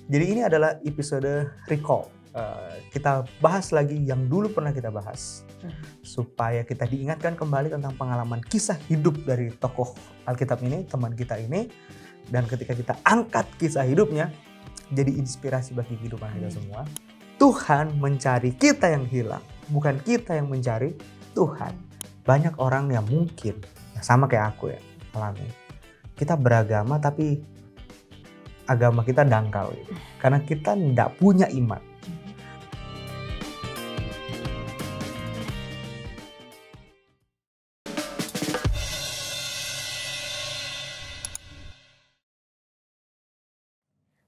Jadi ini adalah episode recall. Kita bahas lagi yang dulu pernah kita bahas. Supaya kita diingatkan kembali tentang pengalaman kisah hidup dari tokoh Alkitab ini, teman kita ini. Dan ketika kita angkat kisah hidupnya, jadi inspirasi bagi kehidupan kita semua. Tuhan mencari kita yang hilang. Bukan kita yang mencari Tuhan. Banyak orang yang mungkin, sama kayak aku ya, alami. Kita beragama tapi agama kita dangkal gitu. Karena kita tidak punya iman.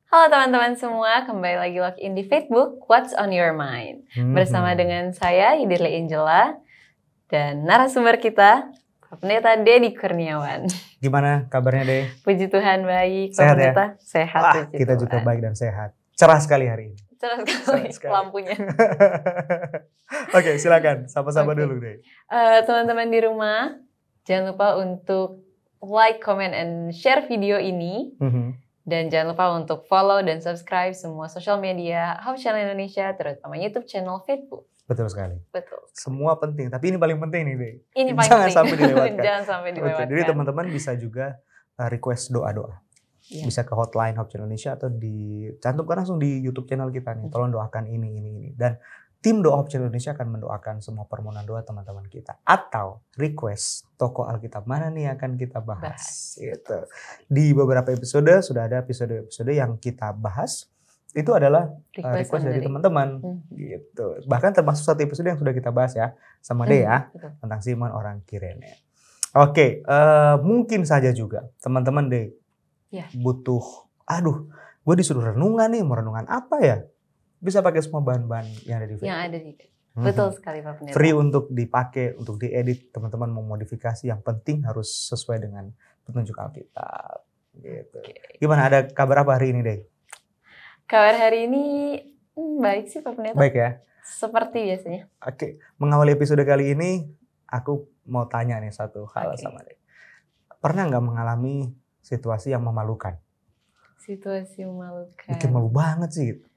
Halo teman-teman semua, kembali lagi login di Facebook What's on Your Mind bersama dengan saya Idirle Angela dan narasumber kita Pak Pendeta Dedi Kurniawan. Gimana kabarnya Deh? Puji Tuhan baik, Sehat Pak Pendeta ya? sehat. Wah, kita juga baik dan sehat. Cerah sekali hari ini. Cerah sekali lampunya. Oke, silakan sapa-sapa dulu Deh. Teman-teman di rumah, jangan lupa untuk like, comment, and share video ini. Dan jangan lupa untuk follow dan subscribe semua sosial media Hope Channel Indonesia, terutama YouTube channel Facebook. Betul sekali. Betul. Semua penting, tapi ini paling penting nih, Deh. Ini paling Jangan penting. sampai dilewatkan. Jangan sampai dilewatkan. Jadi teman-teman bisa juga request doa-doa. Ya. Bisa ke hotline Hope Channel Indonesia atau dicantumkan langsung di YouTube channel kita nih. Tolong doakan ini. Dan tim doa Hope Channel Indonesia akan mendoakan semua permohonan doa teman-teman kita. Atau request tokoh Alkitab mana nih akan kita bahas. Gitu. Di beberapa episode sudah ada episode-episode yang kita bahas. Itu adalah request dari teman-teman. Gitu. Bahkan termasuk satu episode yang sudah kita bahas ya. Sama Dea. Tentang Simon orang Kirene. Oke. Mungkin saja juga teman-teman deh. Butuh. Gue disuruh renungan nih. Mau renungan apa ya? Bisa pakai semua bahan-bahan yang ada di Facebook. Yang ada di Betul sekali Pak Pendeta. Free untuk dipakai, untuk diedit. Teman-teman mau modifikasi, yang penting harus sesuai dengan petunjuk Alkitab. Gitu. Gimana, ada kabar apa hari ini, Deh? Kabar hari ini baik sih Pak Pendeta. Baik ya? Seperti biasanya. Oke, mengawali episode kali ini, aku mau tanya nih satu hal sama Deh. Pernah nggak mengalami situasi yang memalukan? Situasi memalukan. Bikin malu banget sih gitu.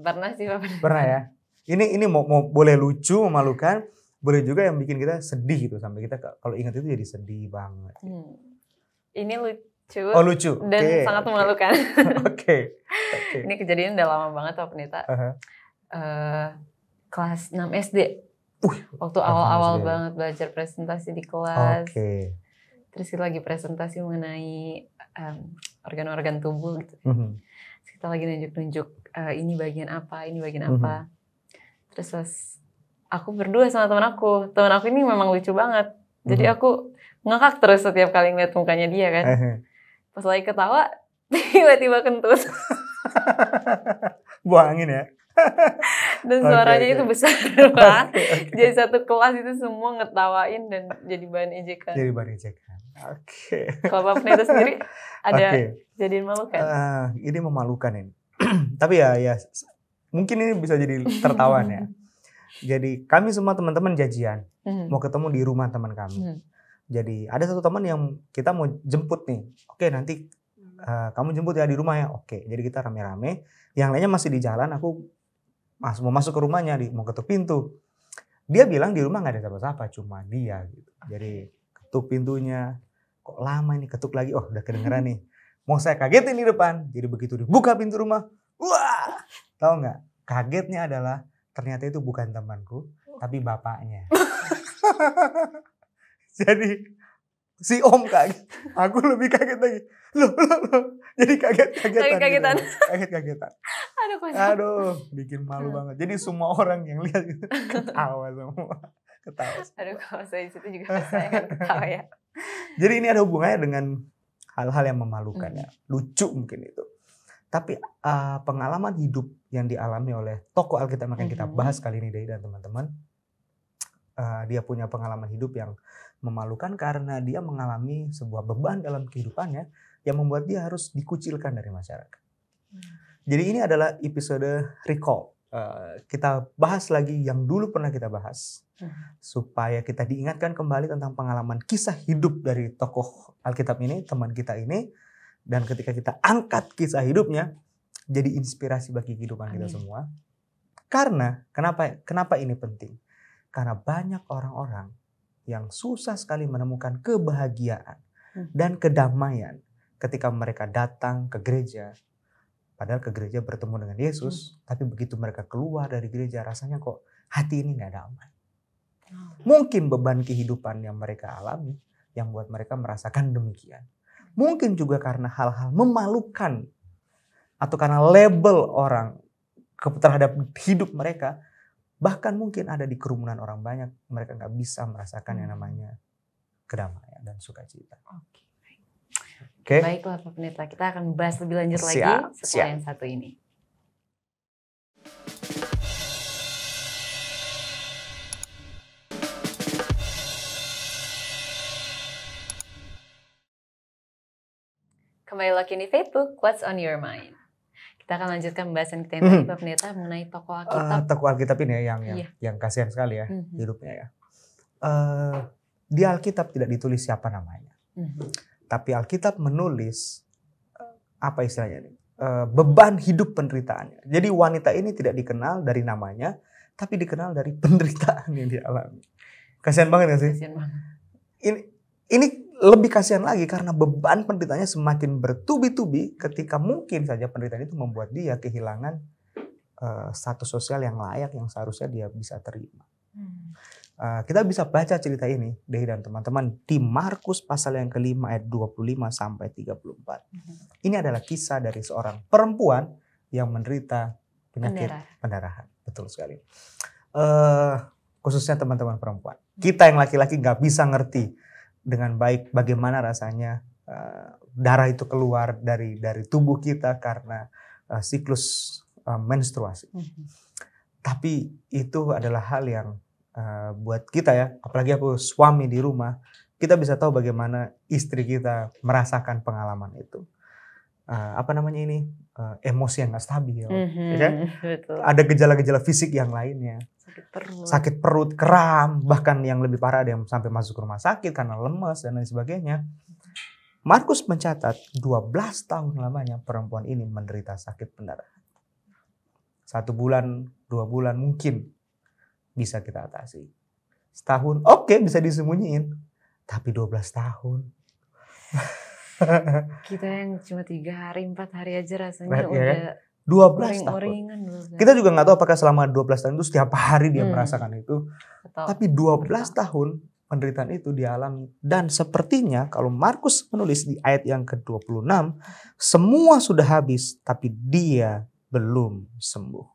Pernah sih Pak Pendeta. Pernah ya. Ini mau boleh lucu, memalukan, boleh juga yang bikin kita sedih gitu, sampai kita kalau ingat itu jadi sedih banget. Ini lucu. Oh lucu. Dan sangat memalukan. Oke. Ini kejadian udah lama banget Pak Pendeta. Kelas 6 SD. Waktu awal-awal banget belajar presentasi di kelas. Terus kita lagi presentasi mengenai organ-organ tubuh gitu. Kita lagi nunjuk-nunjuk ini bagian apa, ini bagian apa. Terus aku berdua sama teman aku ini memang lucu banget. Jadi aku ngakak terus setiap kali ngeliat mukanya dia kan. Pas lagi ketawa, tiba-tiba kentut. Buang angin ya. Dan suaranya itu besar banget. Jadi satu kelas itu semua ngetawain dan jadi bahan ejekan. Kalau Bapak Pendeta sendiri ada jadiin memalukan? Ini memalukan ini. Tapi ya mungkin ini bisa jadi tertawan ya. Jadi kami semua teman-teman janjian mau ketemu di rumah teman kami. Jadi ada satu teman yang kita mau jemput nih. Oke, nanti kamu jemput ya di rumah ya. Oke, jadi kita rame-rame. Yang lainnya masih di jalan. Aku mau masuk ke rumahnya, mau ketuk pintu. Dia bilang di rumah nggak ada siapa-siapa, cuma dia gitu. Jadi ketuk pintunya. Kok lama ini, ketuk lagi, udah kedengeran nih. Mau saya kagetin di depan. Jadi begitu dibuka pintu rumah, wah, tahu nggak? Kagetnya adalah ternyata itu bukan temanku, tapi bapaknya. Jadi si om kaget, aku lebih kaget lagi. Loh. Jadi kaget-kagetan. Kaget-kagetan. Aduh, bikin malu banget. Jadi semua orang yang lihat itu ketawa semua. Aduh, kalau saya di situ juga saya akan ketawa ya. Jadi ini ada hubungannya dengan hal-hal yang memalukan ya. Lucu mungkin itu. Tapi pengalaman hidup yang dialami oleh tokoh Alkitab yang kita bahas kali ini dan teman-teman. Dia punya pengalaman hidup yang memalukan karena dia mengalami sebuah beban dalam kehidupannya yang membuat dia harus dikucilkan dari masyarakat. Jadi ini adalah episode recall. Kita bahas lagi yang dulu pernah kita bahas. Supaya kita diingatkan kembali tentang pengalaman kisah hidup dari tokoh Alkitab ini, teman kita ini. Dan ketika kita angkat kisah hidupnya, jadi inspirasi bagi kehidupan kita semua. Karena, kenapa ini penting? Karena banyak orang-orang yang susah sekali menemukan kebahagiaan dan kedamaian ketika mereka datang ke gereja. Padahal ke gereja bertemu dengan Yesus, tapi begitu mereka keluar dari gereja rasanya kok hati ini gak damai. Mungkin beban kehidupan yang mereka alami yang buat mereka merasakan demikian. Mungkin juga karena hal-hal memalukan atau karena label orang terhadap hidup mereka. Bahkan mungkin ada di kerumunan orang banyak, mereka gak bisa merasakan yang namanya kedamaian dan sukacita. Oke. Baiklah Pak Pendeta, kita akan bahas lebih lanjut lagi setelah yang satu ini. Kembali lagi di Facebook, What's on Your Mind? Kita akan lanjutkan pembahasan kita yang tadi Pak Pendeta mengenai tokoh Alkitab. Tokoh Alkitab ini ya, yang kasihan sekali ya hidupnya ya. Di Alkitab tidak ditulis siapa namanya. Tapi Alkitab menulis apa istilahnya ini? Beban hidup penderitaannya. Jadi wanita ini tidak dikenal dari namanya, tapi dikenal dari penderitaan yang dialami. Kasihan banget gak sih? Kasihan banget. Ini lebih kasihan lagi karena beban penderitaannya semakin bertubi-tubi ketika mungkin saja penderitaan itu membuat dia kehilangan status sosial yang layak yang seharusnya dia bisa terima. Kita bisa baca cerita ini, Dehi dan teman-teman, di Markus pasal yang kelima ayat 25 sampai 34. Ini adalah kisah dari seorang perempuan yang menderita penyakit pendarahan. Betul sekali. Khususnya teman-teman perempuan. Kita yang laki-laki gak bisa ngerti dengan baik bagaimana rasanya darah itu keluar dari tubuh kita karena siklus menstruasi. Tapi itu adalah hal yang buat kita ya, apalagi aku suami di rumah, kita bisa tahu bagaimana istri kita merasakan pengalaman itu. Emosi yang gak stabil. Ya kan? Ada gejala-gejala fisik yang lainnya. Sakit perut, kram, bahkan yang lebih parah ada yang sampai masuk ke rumah sakit karena lemas dan lain sebagainya. Markus mencatat 12 tahun lamanya perempuan ini menderita sakit pendarahan. 1 bulan, 2 bulan mungkin bisa kita atasi. Setahun, oke, bisa disembunyiin. Tapi 12 tahun. Kita yang cuma 3 hari, 4 hari aja rasanya ya, udah 12 tahun. Kita juga gak tahu apakah selama 12 tahun itu setiap hari dia merasakan itu. Tapi 12 tahun penderitaan itu dialami. Dan sepertinya kalau Markus menulis di ayat yang ke-26, semua sudah habis tapi dia belum sembuh.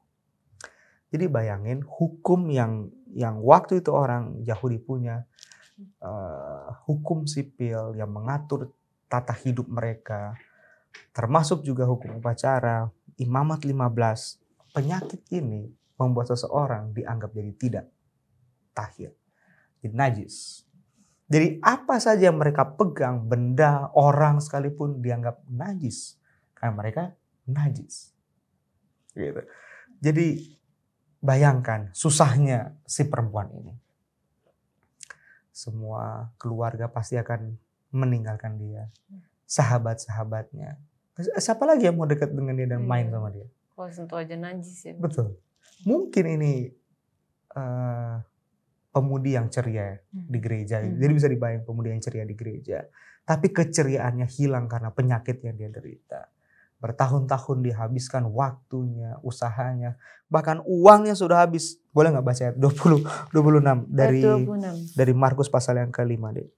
Jadi bayangin hukum yang waktu itu orang Yahudi punya, hukum sipil yang mengatur tata hidup mereka, termasuk juga hukum upacara, Imamat 15, penyakit ini membuat seseorang dianggap jadi tidak tahir, jadi najis. Jadi apa saja yang mereka pegang, benda, orang sekalipun dianggap najis, karena mereka najis. Gitu. Jadi bayangkan susahnya si perempuan ini. Semua keluarga pasti akan meninggalkan dia. Sahabat-sahabatnya. Siapa lagi yang mau dekat dengan dia dan main sama dia? Kalau sentuh aja najis ya. Betul. Mungkin ini pemudi yang ceria di gereja. Jadi bisa dibayang pemudi yang ceria di gereja. Tapi keceriaannya hilang karena penyakit yang dia derita. Bertahun-tahun dihabiskan waktunya, usahanya, bahkan uangnya sudah habis. Boleh nggak baca ayat 26 dari Markus pasal yang ke-5 deh.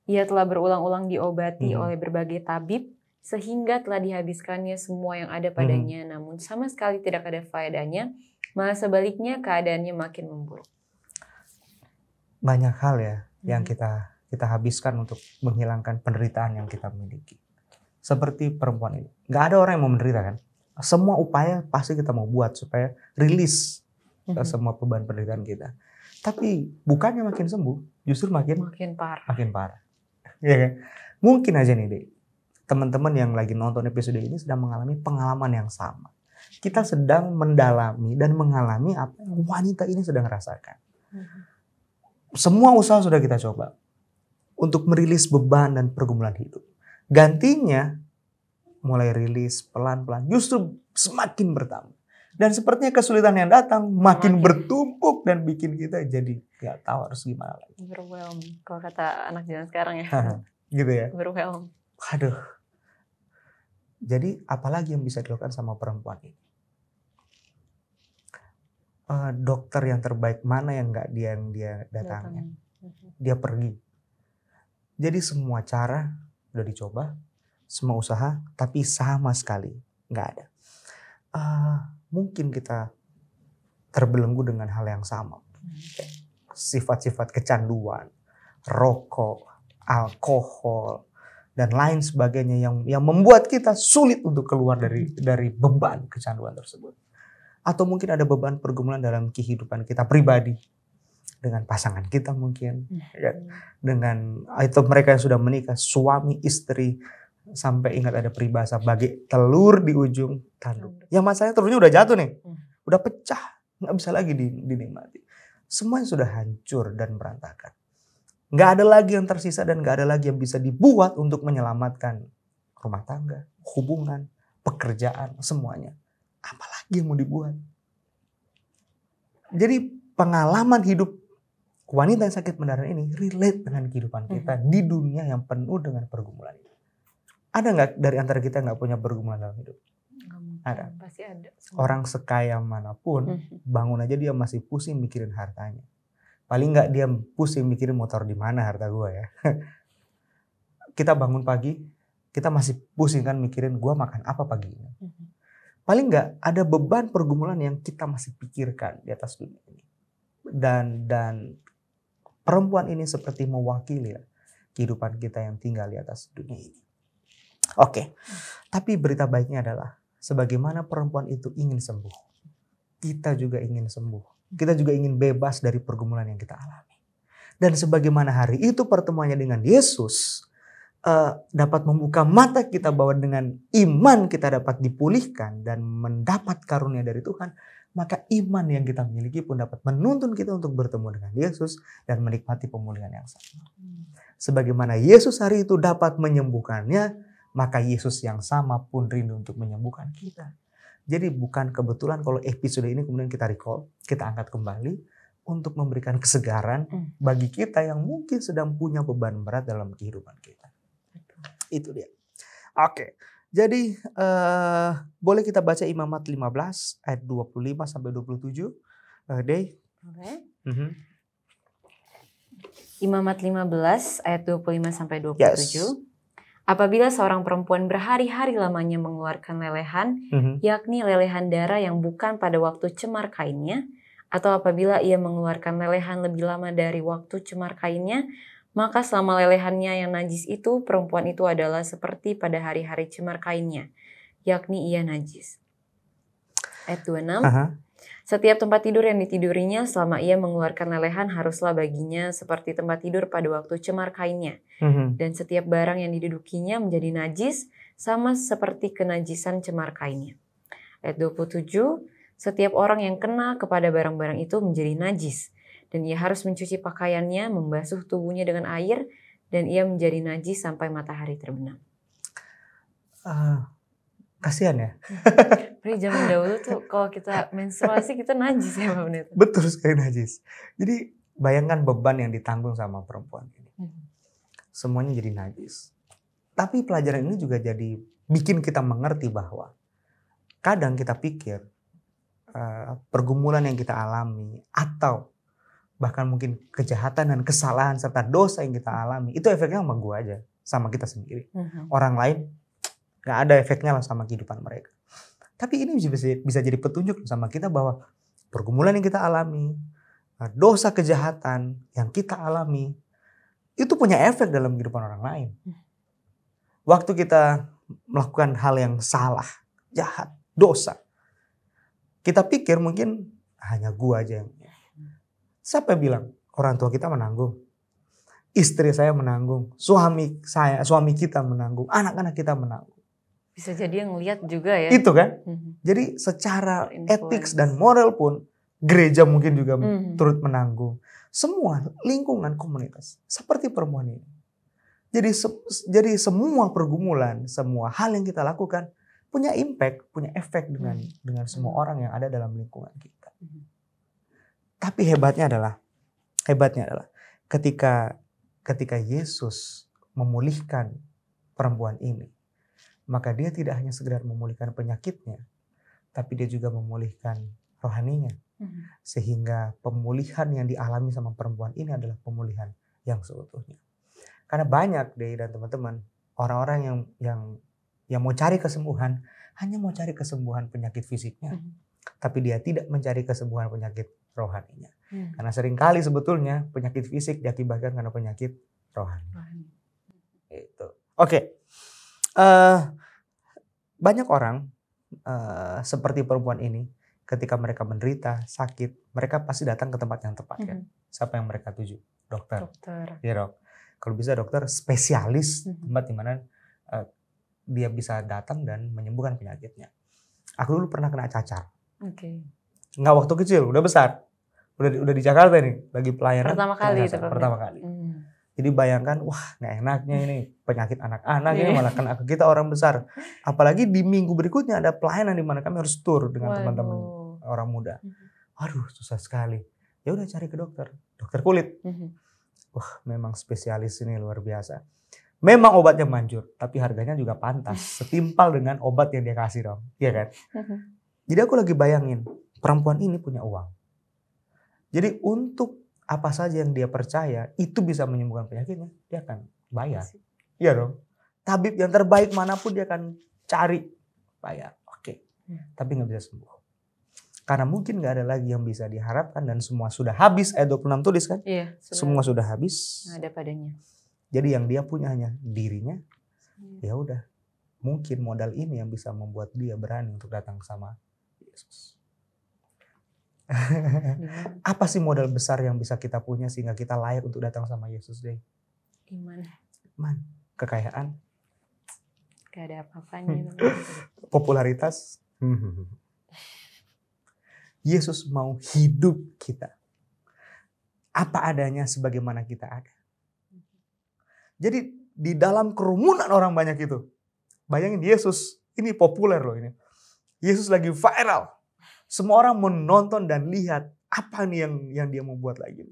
Ia telah berulang-ulang diobati oleh berbagai tabib sehingga telah dihabiskannya semua yang ada padanya, namun sama sekali tidak ada faedahnya, malah sebaliknya keadaannya makin memburuk. Banyak hal ya yang kita habiskan untuk menghilangkan penderitaan yang kita miliki. Seperti perempuan ini. Gak ada orang yang mau menderita kan. Semua upaya pasti kita mau buat supaya rilis semua beban penderitaan kita. Tapi bukannya makin sembuh, justru makin parah. Ya kan? Mungkin aja nih deh, teman-teman yang lagi nonton episode ini sedang mengalami pengalaman yang sama. Kita sedang mendalami dan mengalami apa yang wanita ini sedang rasakan. Semua usaha sudah kita coba untuk merilis beban dan pergumulan hidup. Gantinya mulai rilis pelan-pelan, justru semakin bertambah. Dan sepertinya kesulitan yang datang makin bertumpuk dan bikin kita jadi nggak tahu harus gimana lagi. Overwhelm, kalau kata anak zaman sekarang ya. Gitu ya. Overwhelm. Aduh. Jadi apalagi yang bisa dilakukan sama perempuan ini? Dokter yang terbaik mana yang nggak dia datangnya? Dia pergi. Jadi semua cara udah dicoba, semua usaha, tapi sama sekali nggak ada. Mungkin kita terbelenggu dengan hal yang sama. Sifat-sifat kecanduan, rokok, alkohol, dan lain sebagainya yang membuat kita sulit untuk keluar dari beban kecanduan tersebut. Atau mungkin ada beban pergumulan dalam kehidupan kita pribadi. Dengan pasangan kita mungkin. Ya, dengan itu mereka yang sudah menikah, suami, istri. Sampai ingat ada peribahasa bagi telur di ujung tanduk. Yang masalahnya telurnya udah jatuh nih. Udah pecah. Nggak bisa lagi dinikmati. Semuanya sudah hancur dan berantakan. Nggak ada lagi yang tersisa dan nggak ada lagi yang bisa dibuat untuk menyelamatkan rumah tangga, hubungan, pekerjaan, semuanya. Apalagi yang mau dibuat. Jadi pengalaman hidup wanita yang sakit mendarah ini relate dengan kehidupan kita di dunia yang penuh dengan pergumulan ini. Ada nggak dari antara kita nggak punya pergumulan dalam hidup? Ada. Pasti ada. Orang sekaya manapun, bangun aja dia masih pusing mikirin hartanya. Paling nggak dia pusing mikirin motor di mana harta gue ya. Kita bangun pagi, kita masih pusing kan mikirin gue makan apa pagi ini. Paling nggak ada beban pergumulan yang kita masih pikirkan di atas dunia ini. Dan perempuan ini seperti mewakili kehidupan kita yang tinggal di atas dunia ini. Oke, tapi berita baiknya adalah sebagaimana perempuan itu ingin sembuh, kita juga ingin sembuh. Kita juga ingin bebas dari pergumulan yang kita alami. Dan sebagaimana hari itu pertemuannya dengan Yesus dapat membuka mata kita bahwa dengan iman kita dapat dipulihkan dan mendapat karunia dari Tuhan, maka iman yang kita miliki pun dapat menuntun kita untuk bertemu dengan Yesus dan menikmati pemulihan yang sama. Sebagaimana Yesus hari itu dapat menyembuhkannya, maka Yesus yang sama pun rindu untuk menyembuhkan kita. Jadi bukan kebetulan kalau episode ini kemudian kita recall, kita angkat kembali untuk memberikan kesegaran bagi kita yang mungkin sedang punya beban berat dalam kehidupan kita. Itu dia. Oke, jadi boleh kita baca Imamat 15 ayat 25 sampai 27. Day. Oke. Imamat 15 ayat 25 sampai 27. Yes. Apabila seorang perempuan berhari-hari lamanya mengeluarkan lelehan, yakni lelehan darah yang bukan pada waktu cemar kainnya, atau apabila ia mengeluarkan lelehan lebih lama dari waktu cemar kainnya, maka selama lelehannya yang najis itu, perempuan itu adalah seperti pada hari-hari cemar kainnya, yakni ia najis. Ayat 26. Setiap tempat tidur yang ditidurinya selama ia mengeluarkan lelehan haruslah baginya seperti tempat tidur pada waktu cemar kainnya. Dan setiap barang yang didudukinya menjadi najis sama seperti kenajisan cemar kainnya. Ayat 27. Setiap orang yang kena kepada barang-barang itu menjadi najis. Dan ia harus mencuci pakaiannya, membasuh tubuhnya dengan air, dan ia menjadi najis sampai matahari terbenam. Kasihan ya. Di zaman dahulu tuh kalau kita menstruasi kita najis ya Mbak Pendeta. Betul sekali najis. Jadi bayangkan beban yang ditanggung sama perempuan ini. Semuanya jadi najis. Tapi pelajaran ini juga jadi bikin kita mengerti bahwa kadang kita pikir pergumulan yang kita alami atau bahkan mungkin kejahatan dan kesalahan serta dosa yang kita alami itu efeknya sama gue aja, sama kita sendiri. Orang lain gak ada efeknya lah sama kehidupan mereka. Tapi ini bisa jadi petunjuk sama kita bahwa pergumulan yang kita alami, dosa kejahatan yang kita alami, itu punya efek dalam kehidupan orang lain. Waktu kita melakukan hal yang salah, jahat, dosa, kita pikir mungkin hanya gua aja yang. Siapa yang bilang? Orang tua kita menanggung. Istri saya menanggung. Suami kita menanggung. Anak-anak kita menanggung. Bisa jadi yang lihat juga ya. Itu kan. Jadi secara etik dan moral pun gereja mungkin juga turut menanggung. Semua lingkungan komunitas seperti perempuan ini. Jadi semua pergumulan, semua hal yang kita lakukan punya impact, punya efek dengan semua orang yang ada dalam lingkungan kita. Tapi hebatnya adalah ketika Yesus memulihkan perempuan ini, maka dia tidak hanya sekedar memulihkan penyakitnya, tapi dia juga memulihkan rohaninya. Sehingga pemulihan yang dialami sama perempuan ini adalah pemulihan yang seutuhnya. Karena banyak deh dan teman-teman, orang-orang yang mau cari kesembuhan, hanya mau cari kesembuhan penyakit fisiknya. Tapi dia tidak mencari kesembuhan penyakit rohaninya. Karena seringkali sebetulnya penyakit fisik diakibatkan karena penyakit rohani. Itu. Oke. Banyak orang seperti perempuan ini, ketika mereka menderita, sakit, mereka pasti datang ke tempat yang tepat kan. Siapa yang mereka tuju? Dokter. Ya, dok. Kalau bisa dokter spesialis, tempat di mana dia bisa datang dan menyembuhkan penyakitnya. Aku dulu pernah kena cacar. Nggak waktu kecil, udah besar. Udah di Jakarta nih, lagi pelayanan. Pertama kali. Jadi bayangkan, wah nggak enaknya ini penyakit anak-anak ini malah kena ke kita orang besar. Apalagi di minggu berikutnya ada pelayanan di mana kami harus tur dengan teman-teman orang muda. Aduh susah sekali. Ya udah cari ke dokter kulit. Wah memang spesialis ini luar biasa. Memang obatnya manjur, tapi harganya juga pantas, setimpal dengan obat yang dia kasih dong, iya kan? Jadi aku lagi bayangin, perempuan ini punya uang. Jadi untuk apa saja yang dia percaya, itu bisa menyembuhkan penyakitnya, dia akan bayar. Iya dong. Tabib yang terbaik manapun dia akan cari, bayar. Oke. Tapi nggak bisa sembuh. Karena mungkin nggak ada lagi yang bisa diharapkan dan semua sudah habis. Ayat 26 tulis kan? Iya. Semua sudah habis. Ada padanya. Jadi yang dia punya hanya dirinya. Ya udah. Mungkin modal ini yang bisa membuat dia berani untuk datang sama Yesus. Apa sih modal besar yang bisa kita punya sehingga kita layak untuk datang sama Yesus deh? Iman. Kekayaan. Gak ada apa-apanya. Popularitas. Yesus mau hidup kita. Apa adanya sebagaimana kita ada. Jadi di dalam kerumunan orang banyak itu. Bayangin Yesus, ini populer loh ini. Yesus lagi viral. Semua orang menonton dan lihat apa nih yang dia mau buat lagi.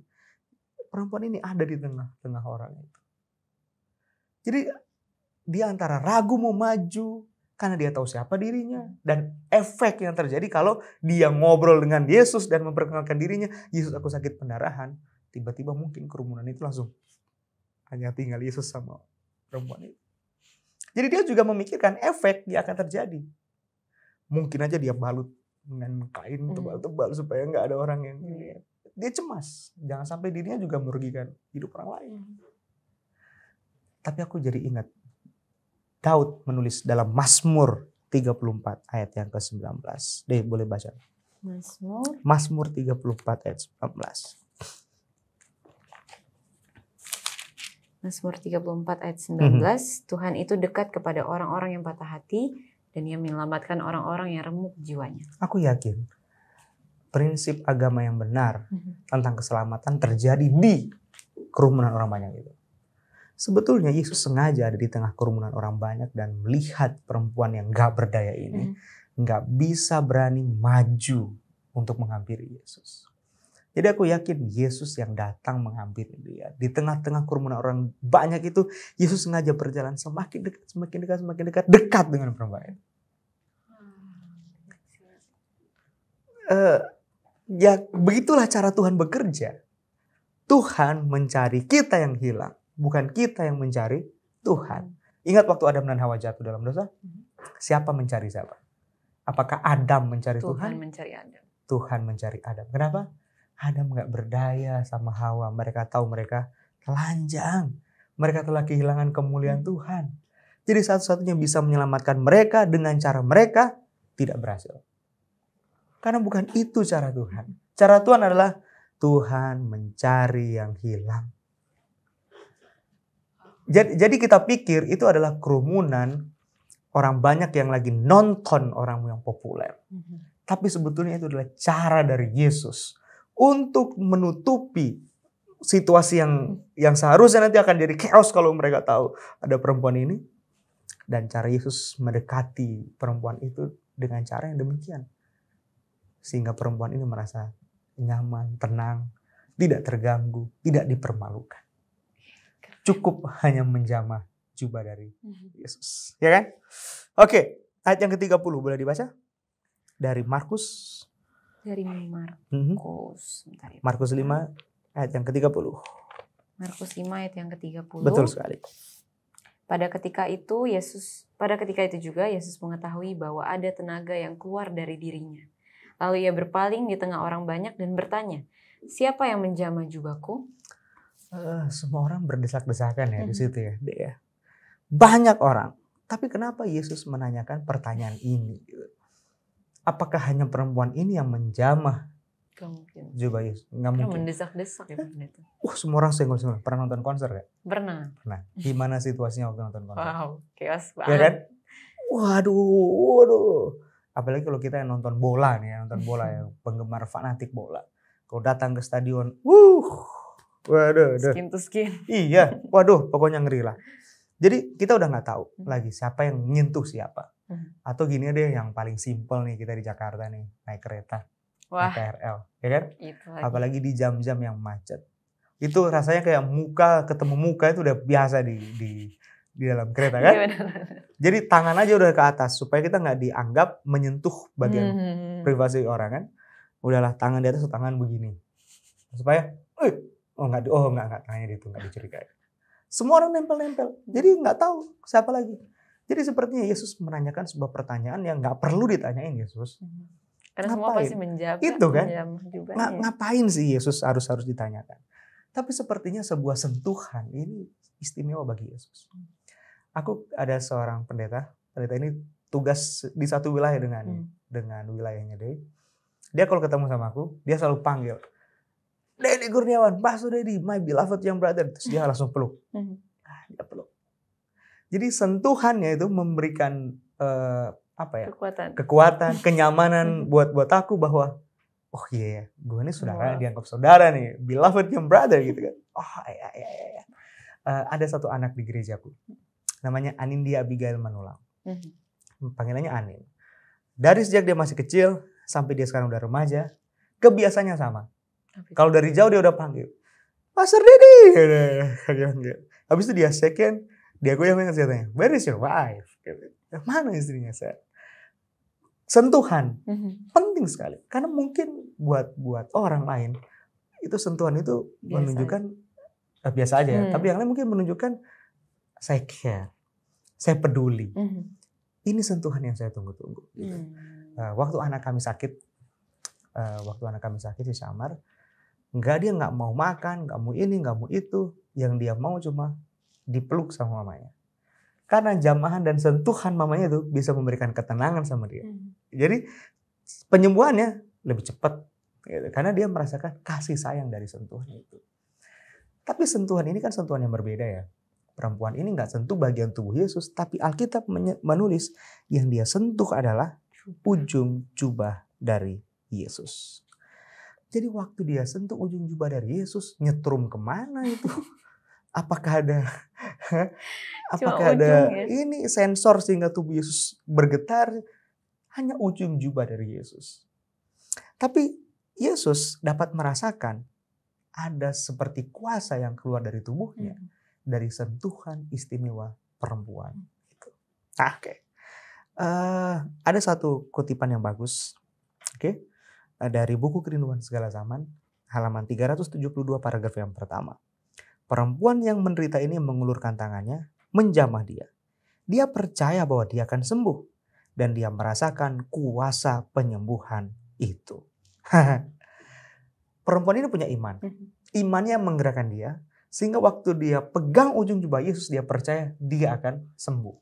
Perempuan ini ada di tengah-tengah orang itu. Jadi dia antara ragu mau maju karena dia tahu siapa dirinya. Dan efek yang terjadi kalau dia ngobrol dengan Yesus dan memperkenalkan dirinya. Yesus aku sakit pendarahan. Tiba-tiba mungkin kerumunan itu langsung hanya tinggal Yesus sama perempuan itu. Jadi dia juga memikirkan efek yang akan terjadi. Mungkin aja dia balut dengan kain tebal-tebal supaya nggak ada orang yang lihat. Dia cemas. Jangan sampai dirinya juga merugikan hidup orang lain. Tapi aku jadi ingat. Daud menulis dalam Mazmur 34 ayat yang ke-19. Deh boleh baca. Mazmur 34 ayat 19. Mazmur 34 ayat 19. Tuhan itu dekat kepada orang-orang yang patah hati dan ia menyelamatkan orang-orang yang remuk jiwanya. Aku yakin prinsip agama yang benar tentang keselamatan terjadi di kerumunan orang banyak itu. Sebetulnya Yesus sengaja ada di tengah kerumunan orang banyak dan melihat perempuan yang gak berdaya ini gak bisa berani maju untuk menghampiri Yesus. Jadi aku yakin Yesus yang datang menghampiri dia. Di tengah-tengah kerumunan orang banyak itu, Yesus sengaja berjalan semakin dekat dengan perempuan itu. Ya begitulah cara Tuhan bekerja. Tuhan mencari kita yang hilang. Bukan kita yang mencari Tuhan. Ingat waktu Adam dan Hawa jatuh dalam dosa? Siapa mencari siapa? Apakah Adam mencari Tuhan? Tuhan mencari Adam. Tuhan mencari Adam. Kenapa? Adam gak berdaya sama Hawa. Mereka tahu mereka telanjang. Mereka telah kehilangan kemuliaan Tuhan. Jadi satu-satunya bisa menyelamatkan mereka dengan cara mereka tidak berhasil. Karena bukan itu cara Tuhan. Cara Tuhan adalah Tuhan mencari yang hilang. Jadi kita pikir itu adalah kerumunan orang banyak yang lagi nonton orang yang populer. Tapi sebetulnya itu adalah cara dari Yesus untuk menutupi situasi yang seharusnya nanti akan jadi chaos kalau mereka tahu ada perempuan ini. Dan cara Yesus mendekati perempuan itu dengan cara yang demikian. Sehingga perempuan ini merasa nyaman, tenang, tidak terganggu, tidak dipermalukan. Cukup hanya menjamah jubah dari Yesus. Ya kan? Oke, ayat yang ke-30 boleh dibaca? Dari Markus. Dari Markus. Markus 5 ayat yang ke-30. Markus 5 ayat yang ke-30. Betul sekali. Pada ketika itu juga Yesus mengetahui bahwa ada tenaga yang keluar dari dirinya. Lalu ia berpaling di tengah orang banyak dan bertanya, siapa yang menjamah jubahku? Semua orang berdesak-desakan ya di situ ya. Banyak orang. Tapi kenapa Yesus menanyakan pertanyaan ini? Apakah hanya perempuan ini yang menjamah jubah Yesus? Nggak mungkin. Mendesak-desak ya itu. Semua orang senggol-senggol. Pernah nonton konser gak? Pernah. Gimana situasinya waktu nonton konser? Wow, chaos banget. Ya kan? Waduh. Apalagi kalau kita yang nonton bola nih, ya, penggemar fanatik bola. Kalau datang ke stadion, waduh. Skin to skin. Iya, waduh, pokoknya ngeri lah. Jadi kita udah nggak tahu lagi siapa yang nyentuh siapa. Atau gini deh, yang paling simpel nih kita di Jakarta nih, naik kereta. Wah, KRL, ya kan? Apalagi di jam-jam yang macet. Itu rasanya kayak muka ketemu muka itu udah biasa di dalam kereta kan? Iya, jadi tangan aja udah ke atas supaya kita nggak dianggap menyentuh bagian privasi orang kan? Udahlah tangan di atas, tangan begini supaya, nggak tangannya itu nggak dicurigai. Semua orang nempel-nempel, jadi nggak tahu siapa lagi. Jadi sepertinya Yesus menanyakan sebuah pertanyaan yang nggak perlu ditanyain Yesus. Karena semua pasti menjawab. Itu kan? Ngapain sih Yesus harus ditanyakan? Tapi sepertinya sebuah sentuhan ini istimewa bagi Yesus. Aku ada seorang pendeta ini tugas di satu wilayah dengan wilayahnya dia. Dia kalau ketemu sama aku, dia selalu panggil, Deddy Kurniawan, Pastor Deddy, my beloved young brother. Terus dia langsung peluk. Dia peluk. Jadi sentuhannya itu memberikan kekuatan, kenyamanan buat aku bahwa gue ini saudara, dianggap saudara nih, beloved young brother gitu kan. Iya. Ada satu anak di gerejaku, namanya Anindya Abigail Manulang. Panggilannya Anin. Dari sejak dia masih kecil sampai dia sekarang udah remaja, kebiasaannya sama. Kalau dari jauh dia udah panggil, Pastor Deddy. Habis itu dia second, dia goyang katanya, where is your wife? Mana istrinya saya? Sentuhan penting sekali, karena mungkin buat orang lain itu sentuhan itu menunjukkan biasa aja, tapi yang lain mungkin menunjukkan saya care, saya peduli. Ini sentuhan yang saya tunggu-tunggu. Waktu anak kami sakit di Samar, dia nggak mau makan, nggak mau ini, nggak mau itu, yang dia mau cuma dipeluk sama mamanya. Karena jamahan dan sentuhan mamanya itu bisa memberikan ketenangan sama dia. Jadi penyembuhannya lebih cepat. Gitu. Karena dia merasakan kasih sayang dari sentuhan itu. Tapi sentuhan ini kan sentuhan yang berbeda ya. Perempuan ini gak sentuh bagian tubuh Yesus. Tapi Alkitab menulis yang dia sentuh adalah ujung jubah dari Yesus. Jadi waktu dia sentuh ujung jubah dari Yesus, nyetrum kemana itu? Apakah ada ini sensor sehingga tubuh Yesus bergetar? Hanya ujung jubah dari Yesus. Tapi Yesus dapat merasakan ada seperti kuasa yang keluar dari tubuhnya dari sentuhan istimewa perempuan itu. Ada satu kutipan yang bagus. Dari buku Kerinduan Segala Zaman, halaman 372 paragraf yang pertama. Perempuan yang menderita ini mengulurkan tangannya, menjamah dia. Dia percaya bahwa dia akan sembuh. Dan dia merasakan kuasa penyembuhan itu. Perempuan ini punya iman. Imannya menggerakkan dia. Sehingga waktu dia pegang ujung jubah Yesus, dia percaya dia akan sembuh.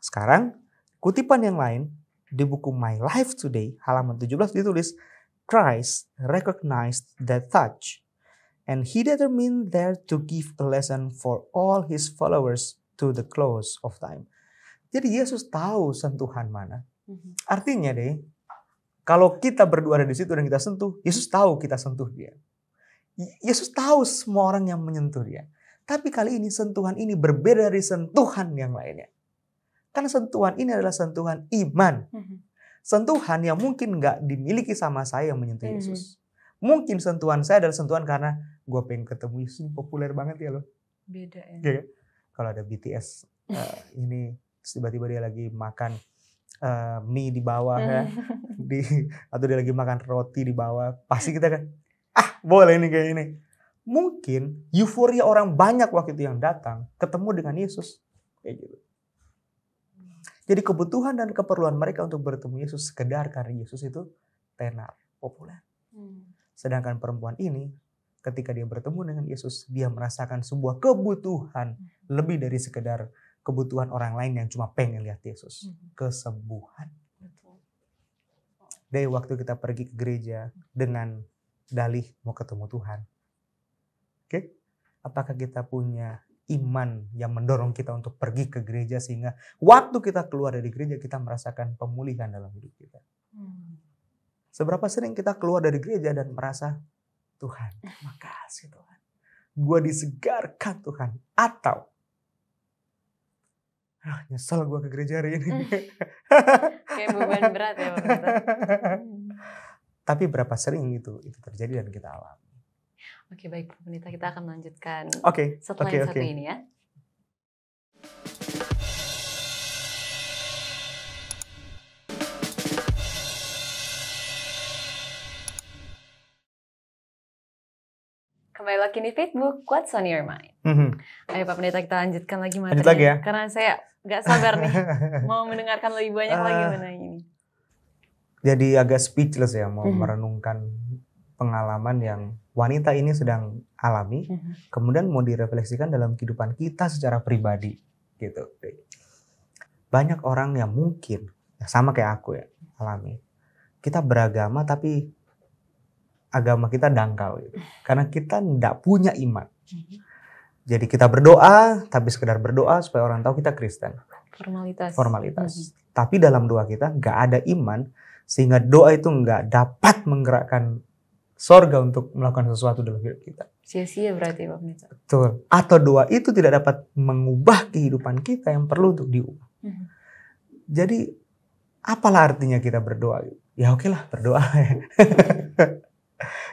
Sekarang, kutipan yang lain di buku My Life Today, halaman 17 ditulis, Christ recognized that touch. And he determined there to give a lesson for all his followers to the close of time. Jadi Yesus tahu sentuhan mana. Artinya deh, kalau kita berdua ada di situ dan kita sentuh, Yesus tahu kita sentuh dia. Yesus tahu semua orang yang menyentuh dia. Tapi kali ini sentuhan ini berbeda dari sentuhan yang lainnya. Karena sentuhan ini adalah sentuhan iman. Sentuhan yang mungkin nggak dimiliki sama saya yang menyentuh Yesus. Mungkin sentuhan saya adalah sentuhan karena gue pengen ketemu Yesus. Populer banget ya loh. Beda ya. Okay. Kalau ada BTS ini tiba-tiba dia lagi makan mie di bawah ya. Atau dia lagi makan roti di bawah. Pasti kita kan, boleh nih kayak ini. Mungkin euforia orang banyak waktu itu yang datang ketemu dengan Yesus. Kayak gitu. Jadi kebutuhan dan keperluan mereka untuk bertemu Yesus sekedar karena Yesus itu tenar, populer. Sedangkan perempuan ini ketika dia bertemu dengan Yesus, dia merasakan sebuah kebutuhan lebih dari sekedar kebutuhan orang lain yang cuma pengen lihat Yesus. Kesembuhan. Dari waktu kita pergi ke gereja dengan dalih mau ketemu Tuhan. Oke? Apakah kita punya iman yang mendorong kita untuk pergi ke gereja sehingga waktu kita keluar dari gereja kita merasakan pemulihan dalam hidup kita? Seberapa sering kita keluar dari gereja dan merasa, Tuhan, makasih Tuhan. Gue disegarkan Tuhan. Atau, nyesel gue ke gereja hari ini. Kayak beban berat ya Pak Pendeta. Tapi berapa sering itu terjadi dan kita alami. Oke, baik Pak Pendeta, kita akan melanjutkan setelah yang satu ini ya. Kembali lagi di Facebook, What's on your mind? Ayo Pak Pendeta, kita lanjutkan lagi materinya. Lanjut lagi ya? Karena saya gak sabar nih, mau mendengarkan lebih banyak lagi mengenai ini. Jadi agak speechless ya, mau merenungkan pengalaman yang wanita ini sedang alami, kemudian mau direfleksikan dalam kehidupan kita secara pribadi. Gitu. Banyak orang yang mungkin, sama kayak aku ya, alami. Kita beragama tapi agama kita dangkal gitu. Karena kita tidak punya iman. Jadi kita berdoa, tapi sekedar berdoa supaya orang tahu kita Kristen. Formalitas. Tapi dalam doa kita nggak ada iman, sehingga doa itu nggak dapat menggerakkan sorga untuk melakukan sesuatu dalam hidup kita. Sia-sia berarti Pak Pendeta. Betul. Atau doa itu tidak dapat mengubah kehidupan kita yang perlu untuk diubah. Jadi apalah artinya kita berdoa? Ya oke lah berdoa.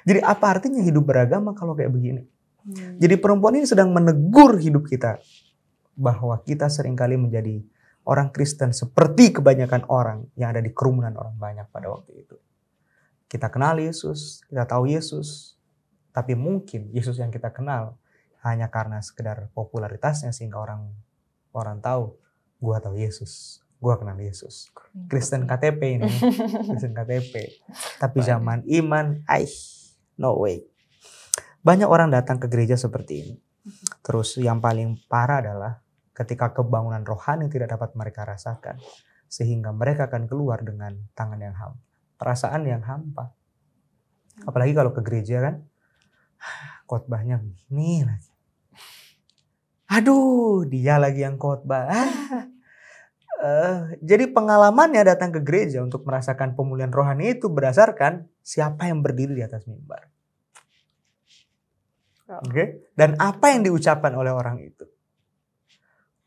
Jadi apa artinya hidup beragama kalau kayak begini? Jadi perempuan ini sedang menegur hidup kita. Bahwa kita seringkali menjadi orang Kristen seperti kebanyakan orang yang ada di kerumunan orang banyak pada waktu itu. Kita kenal Yesus, kita tahu Yesus. Tapi mungkin Yesus yang kita kenal hanya karena sekedar popularitasnya sehingga orang tahu, gua tahu Yesus, gua kenal Yesus. Kristen KTP ini, Kristen KTP. Tapi zaman iman, no way. Banyak orang datang ke gereja seperti ini. Terus yang paling parah adalah ketika kebangunan rohani tidak dapat mereka rasakan. Sehingga mereka akan keluar dengan tangan yang hampa. Perasaan yang hampa. Apalagi kalau ke gereja kan, khotbahnya begini lagi. Aduh, dia lagi yang khotbah. Jadi pengalamannya datang ke gereja untuk merasakan pemulihan rohani itu berdasarkan siapa yang berdiri di atas mimbar. Oke? Dan apa yang diucapkan oleh orang itu.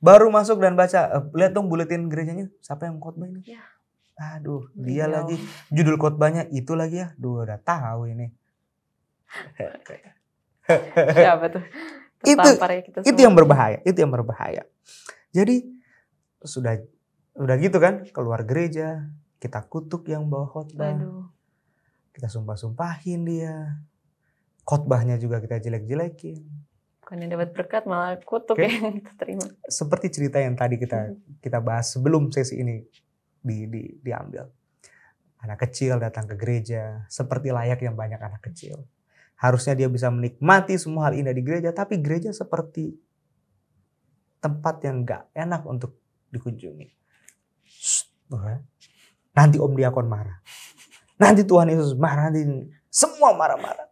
Baru masuk dan baca, lihat dong buletin gerejanya, siapa yang khotbah ini? Ya. Aduh, dia lagi. Judul khotbahnya itu lagi ya. Duh, udah tahu ini. Siapa tuh? Itu yang berbahaya. Itu yang berbahaya. Jadi udah gitu kan, keluar gereja, kita kutuk yang bawa khotbah. Kita sumpah-sumpahin dia. Khotbahnya juga kita jelek-jelekin. Bukan yang dapat berkat malah kutuk yang kita terima. Seperti cerita yang tadi kita bahas sebelum sesi ini diambil. Anak kecil datang ke gereja seperti layak yang banyak anak kecil. Harusnya dia bisa menikmati semua hal indah di gereja, tapi gereja seperti tempat yang gak enak untuk dikunjungi. Nanti Om Diakon marah. Nanti Tuhan Yesus marah, nanti semua marah-marah.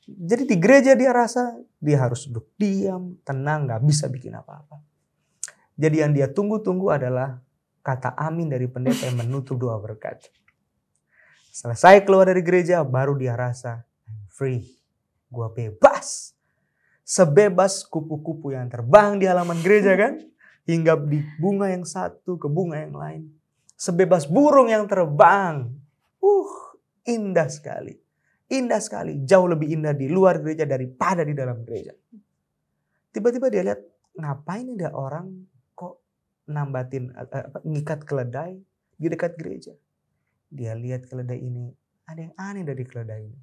Jadi di gereja dia rasa dia harus duduk diam, tenang, gak bisa bikin apa-apa. Jadi yang dia tunggu-tunggu adalah kata amin dari pendeta yang menutup doa berkat. Selesai keluar dari gereja, baru dia rasa I'm free. gue bebas. Sebebas kupu-kupu yang terbang di halaman gereja kan. Hinggap di bunga yang satu ke bunga yang lain. Sebebas burung yang terbang. Indah sekali. Indah sekali. Jauh lebih indah di luar gereja daripada di dalam gereja. Tiba-tiba dia lihat, ngapain ada orang kok nambatin, ngikat keledai di dekat gereja. Dia lihat keledai ini, ada yang aneh dari keledai ini.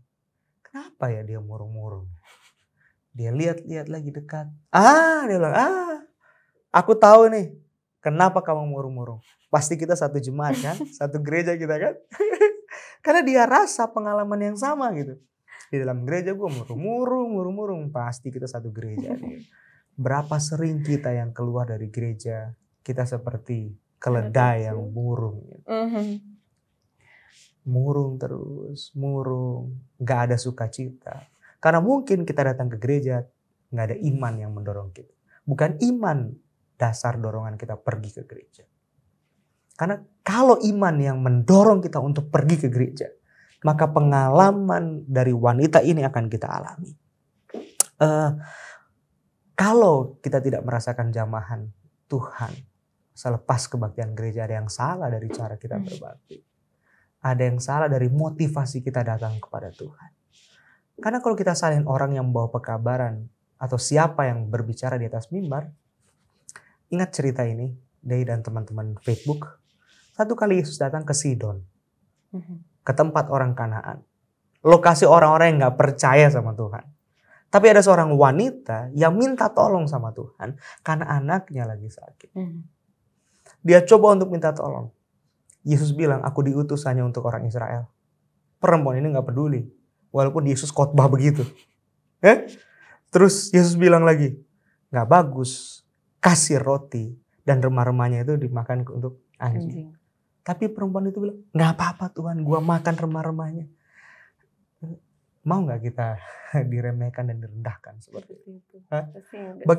Kenapa ya dia murung-murung? Dia lihat-lihat lagi dekat. Dia bilang, aku tahu nih, kenapa kamu murung-murung. Pasti kita satu jemaat kan, satu gereja kita kan. Karena dia rasa pengalaman yang sama gitu. Di dalam gereja gue murung-murung, pasti kita satu gereja nih. Berapa sering kita yang keluar dari gereja, kita seperti keledai yang murung. Gitu. Murung terus, murung, gak ada sukacita. Karena mungkin kita datang ke gereja, gak ada iman yang mendorong kita. Bukan iman dasar dorongan kita pergi ke gereja. Karena kalau iman yang mendorong kita untuk pergi ke gereja, maka pengalaman dari wanita ini akan kita alami. Kalau kita tidak merasakan jamahan Tuhan, selepas kebaktian gereja, ada yang salah dari cara kita berbakti. Ada yang salah dari motivasi kita datang kepada Tuhan. Karena kalau kita salin orang yang membawa pekabaran atau siapa yang berbicara di atas mimbar, ingat cerita ini, Day dan teman-teman Facebook. Satu kali Yesus datang ke Sidon, ke tempat orang Kanaan. Lokasi orang-orang yang gak percaya sama Tuhan. Tapi ada seorang wanita yang minta tolong sama Tuhan karena anaknya lagi sakit. Dia coba untuk minta tolong. Yesus bilang, aku diutus hanya untuk orang Israel. Perempuan ini gak peduli. Walaupun Yesus khotbah begitu. Terus Yesus bilang lagi, gak bagus. Kasih roti dan remah-remahnya itu dimakan untuk anjing. Tapi perempuan itu bilang, gak apa-apa Tuhan, gua makan remah-remahnya. Mau gak kita diremehkan dan direndahkan seperti itu?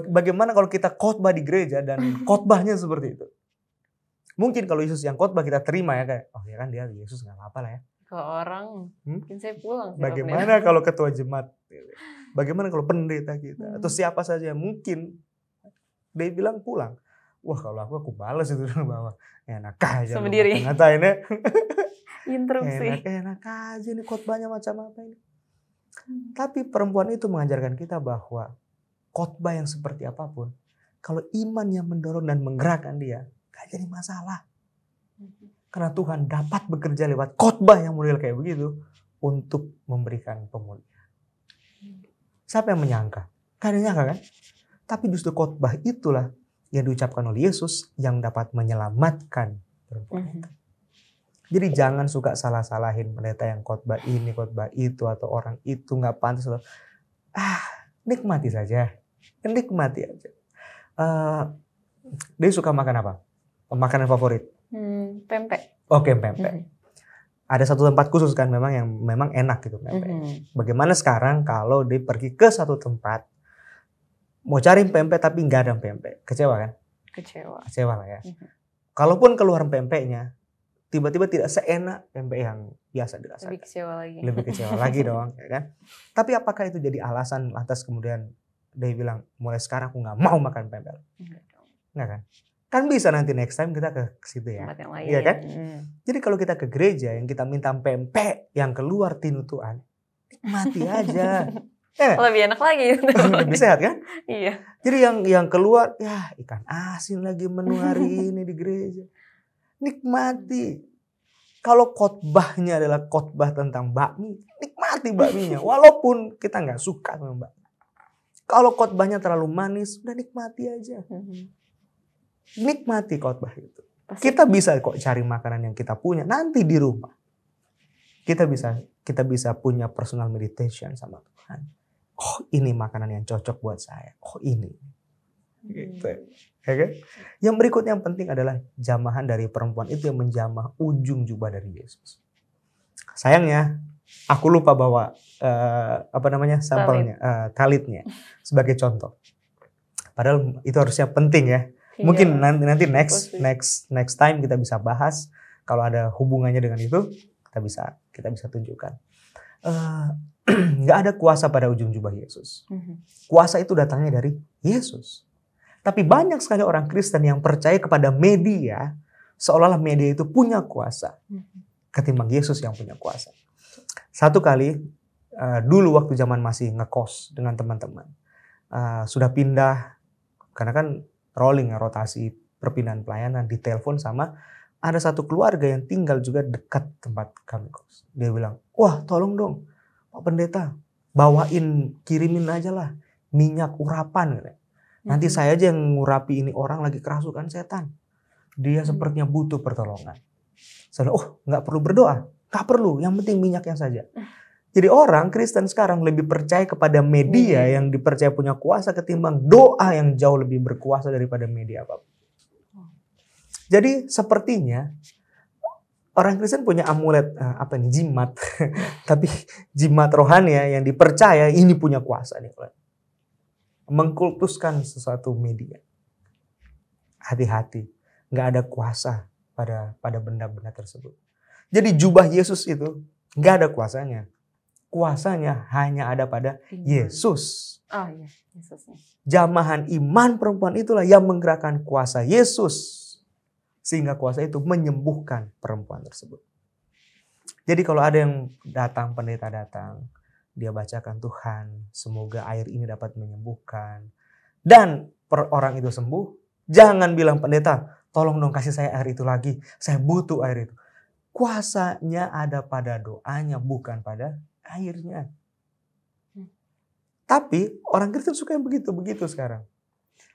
Bagaimana kalau kita khotbah di gereja dan khotbahnya seperti itu? Mungkin kalau Yesus yang khotbah kita terima ya, kayak, oh ya kan dia Yesus gak apa-apa lah ya. Kalau orang, mungkin saya pulang. Bagaimana kalau ketua jemaat? Bagaimana kalau pendeta kita? Atau siapa saja mungkin dia bilang pulang. Wah kalau aku balas itu bahwa enak aja. Sama diri. Ngatain ya. Interupsi. Enak aja nih khotbahnya macam apa ini. Tapi perempuan itu mengajarkan kita bahwa khotbah yang seperti apapun, kalau iman yang mendorong dan menggerakkan dia, gak jadi masalah. Karena Tuhan dapat bekerja lewat khotbah yang model kayak begitu untuk memberikan pemulihan. Siapa yang menyangka? Gak ada yang nyangka kan? Tapi justru khotbah itulah yang diucapkan oleh Yesus yang dapat menyelamatkan perempuan itu. Jadi jangan suka salah-salahin pendeta yang khotbah ini, khotbah itu, atau orang itu gak pantas. Nikmati saja. Nikmati aja. Dia suka makan apa? Makanan favorit? Pempek. Oke, pempek. Ada satu tempat khusus kan memang yang memang enak gitu pempek. Bagaimana sekarang kalau dia pergi ke satu tempat mau cari pempek tapi nggak ada pempek, kecewa kan? Kecewa lah ya. Kalaupun keluar pempeknya, tiba-tiba tidak seenak pempek yang biasa dirasakan. Lebih kecewa lagi dong, ya kan? Tapi apakah itu jadi alasan lantas kemudian dia bilang mulai sekarang aku nggak mau makan pempek? Nggak kan? Kan bisa nanti next time kita ke situ ya. Tempat yang lain. Iya kan? Jadi kalau kita ke gereja yang kita minta pempek yang keluar tinutuan, nikmati aja. Lebih enak lagi. Lebih sehat kan? Iya. Jadi yang keluar, ya ikan asin lagi menu hari ini di gereja. Nikmati. Kalau khotbahnya adalah khotbah tentang bakmi, nikmati bakminya. Walaupun kita nggak suka sama bakmi. Kalau khotbahnya terlalu manis, udah nikmati aja. Nikmati khotbah itu. Kita bisa kok cari makanan yang kita punya nanti di rumah. Kita bisa punya personal meditation sama Tuhan. Oh ini makanan yang cocok buat saya. Oh ini. Gitu. Okay? Yang berikutnya yang penting adalah jamahan dari perempuan itu yang menjamah ujung jubah dari Yesus. Sayangnya aku lupa bawa sampelnya, talitnya sebagai contoh. Padahal itu harusnya penting ya. Mungkin nanti next time kita bisa bahas kalau ada hubungannya dengan itu kita bisa tunjukkan. nggak ada kuasa pada ujung jubah Yesus. Kuasa itu datangnya dari Yesus. Tapi banyak sekali orang Kristen yang percaya kepada media, seolah-olah media itu punya kuasa ketimbang Yesus yang punya kuasa. Satu kali, dulu waktu zaman masih ngekos dengan teman-teman, sudah pindah, karena kan rolling ya, rotasi perpindahan pelayanan, ditelepon sama ada satu keluarga yang tinggal juga dekat tempat kami kos. Dia bilang, wah tolong dong Pak Pendeta, kirimin aja lah minyak urapan. Nanti saya aja yang ngurapi ini orang lagi kerasukan setan. Dia sepertinya butuh pertolongan. Saya bilang, oh nggak perlu berdoa, nggak perlu, yang penting minyaknya saja. Jadi orang Kristen sekarang lebih percaya kepada media yang dipercaya punya kuasa ketimbang doa yang jauh lebih berkuasa daripada media apapun. Jadi sepertinya orang Kristen punya amulet, jimat. Tapi jimat rohani yang dipercaya ini punya kuasa nih. Mengkultuskan sesuatu media. Hati-hati, nggak ada kuasa pada benda-benda tersebut. Jadi jubah Yesus itu nggak ada kuasanya. Kuasanya hanya ada pada Yesus. Oh iya, Yesusnya. Jamahan iman perempuan itulah yang menggerakkan kuasa Yesus. Sehingga kuasa itu menyembuhkan perempuan tersebut. Jadi kalau ada yang datang, pendeta datang, dia bacakan Tuhan, semoga air ini dapat menyembuhkan. Dan orang itu sembuh, jangan bilang pendeta, tolong dong kasih saya air itu lagi, saya butuh air itu. Kuasanya ada pada doanya, bukan pada airnya. Tapi orang Kristen suka yang begitu sekarang.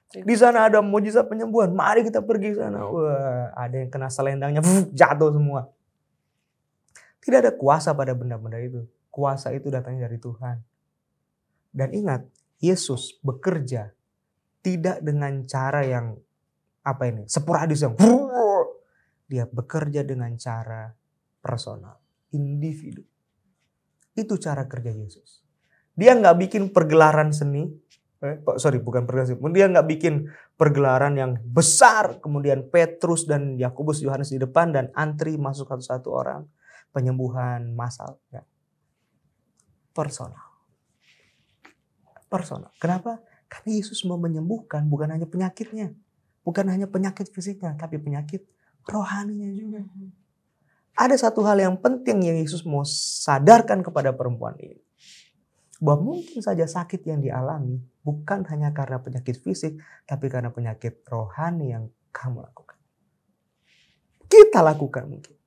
Di sana ada mujizat penyembuhan, mari kita pergi ke sana. Wah, ada yang kena selendangnya, jatuh semua. Tidak ada kuasa pada benda-benda itu. Kuasa itu datangnya dari Tuhan. Dan ingat, Yesus bekerja tidak dengan cara yang sporadis yang dia bekerja dengan cara personal, individu. Itu cara kerja Yesus. Dia nggak bikin pergelaran seni. Dia nggak bikin pergelaran yang besar, kemudian Petrus dan Yakobus, Yohanes di depan dan antri masuk satu-satu orang, penyembuhan massal. Ya. Personal. Kenapa? Karena Yesus mau menyembuhkan bukan hanya penyakitnya, bukan hanya penyakit fisiknya, tapi penyakit rohaninya juga. Ada satu hal yang penting yang Yesus mau sadarkan kepada perempuan ini. Bahwa mungkin saja sakit yang dialami bukan hanya karena penyakit fisik, tapi karena penyakit rohani yang kamu lakukan. Kita lakukan mungkin.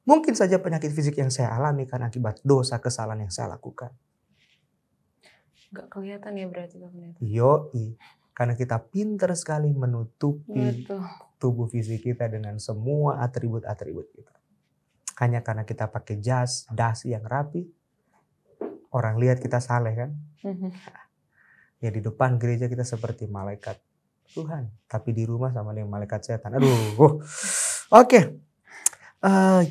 Mungkin saja penyakit fisik yang saya alami karena akibat dosa kesalahan yang saya lakukan. Gak kelihatan ya berarti Pak Pendeta? Yoi, karena kita pintar sekali menutupi tubuh fisik kita dengan semua atribut-atribut kita. Hanya karena kita pakai dasi yang rapi, orang lihat kita saleh kan. Ya di depan gereja kita seperti malaikat Tuhan. Tapi di rumah sama dengan malaikat setan. Aduh. Oke.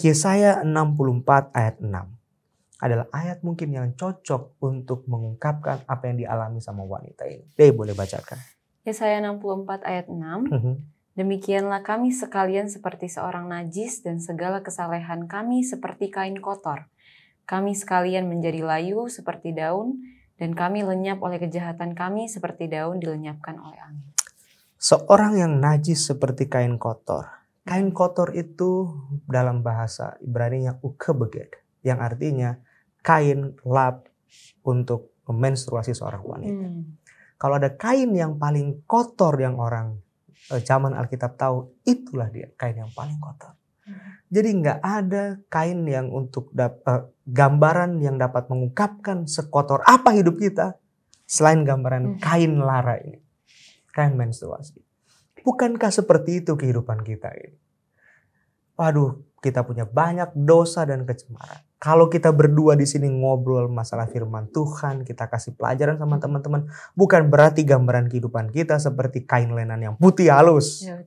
Yesaya 64 ayat 6. Adalah ayat mungkin yang cocok untuk mengungkapkan apa yang dialami sama wanita ini. Deh boleh bacakan. Yesaya 64 ayat 6. Demikianlah kami sekalian seperti seorang najis dan segala kesalehan kami seperti kain kotor. Kami sekalian menjadi layu seperti daun, dan kami lenyap oleh kejahatan kami seperti daun dilenyapkan oleh angin. Seorang yang najis seperti kain kotor. Kain kotor itu dalam bahasa Ibrani yang ukebeged, yang artinya kain lap untuk menstruasi seorang wanita. Kalau ada kain yang paling kotor yang orang zaman Alkitab tahu, itulah dia kain yang paling kotor. Jadi nggak ada kain yang untuk gambaran yang dapat mengungkapkan sekotor apa hidup kita selain gambaran kain lara ini, kain menstruasi. Bukankah seperti itu kehidupan kita ini? Waduh, kita punya banyak dosa dan kecemaran. Kalau kita berdua di sini ngobrol masalah firman Tuhan, kita kasih pelajaran sama teman-teman, bukan berarti gambaran kehidupan kita seperti kain lenan yang putih halus. Ya,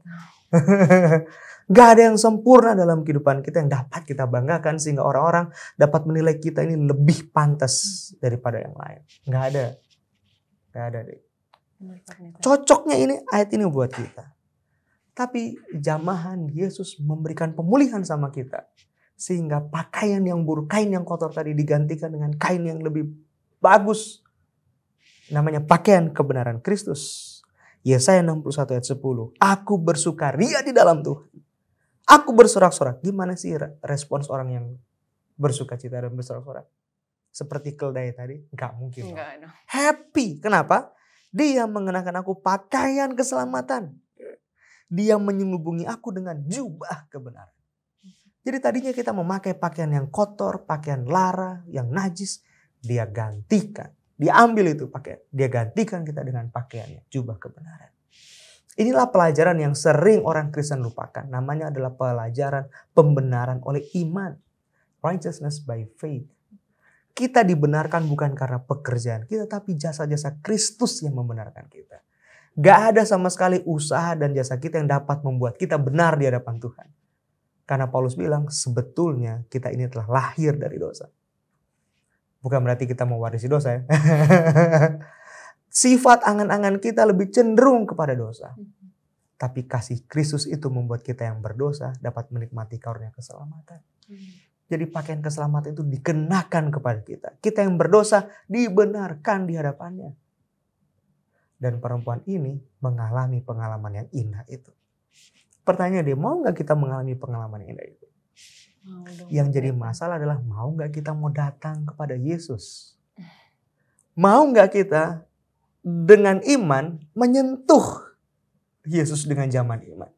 gak ada yang sempurna dalam kehidupan kita yang dapat kita banggakan sehingga orang-orang dapat menilai kita ini lebih pantas daripada yang lain. Gak ada deh. Cocoknya ini ayat ini buat kita. Tapi jamahan Yesus memberikan pemulihan sama kita. Sehingga pakaian yang buruk, kain yang kotor tadi digantikan dengan kain yang lebih bagus. Namanya pakaian kebenaran Kristus. Yesaya 61 ayat 10. Aku bersukaria di dalam Tuhan. Aku bersorak-sorak. Gimana sih respons orang yang bersuka cita dan bersorak-sorak? Seperti keldai tadi? Enggak mungkin. Enggak, no. Happy. Kenapa? Dia mengenakan aku pakaian keselamatan. Dia menyelubungi aku dengan jubah kebenaran. Jadi tadinya kita memakai pakaian yang kotor, pakaian lara, yang najis. Dia gantikan. Dia ambil itu pakaian. Dia gantikan kita dengan pakaiannya, jubah kebenaran. Inilah pelajaran yang sering orang Kristen lupakan. Namanya adalah pelajaran pembenaran oleh iman. Righteousness by faith. Kita dibenarkan bukan karena pekerjaan kita, tapi jasa-jasa Kristus yang membenarkan kita. Gak ada sama sekali usaha dan jasa kita yang dapat membuat kita benar di hadapan Tuhan. Karena Paulus bilang, sebetulnya kita ini telah lahir dari dosa. Bukan berarti kita mewarisi dosa ya. Sifat angan-angan kita lebih cenderung kepada dosa. Tapi kasih Kristus itu membuat kita yang berdosa dapat menikmati karunia keselamatan. Jadi pakaian keselamatan itu dikenakan kepada kita. Kita yang berdosa dibenarkan di hadapannya. Dan perempuan ini mengalami pengalaman yang indah itu. Pertanyaan dia, mau gak kita mengalami pengalaman yang indah itu? Yang jadi masalah adalah mau gak kita mau datang kepada Yesus? Mau gak kita dengan iman menyentuh Yesus dengan zaman iman?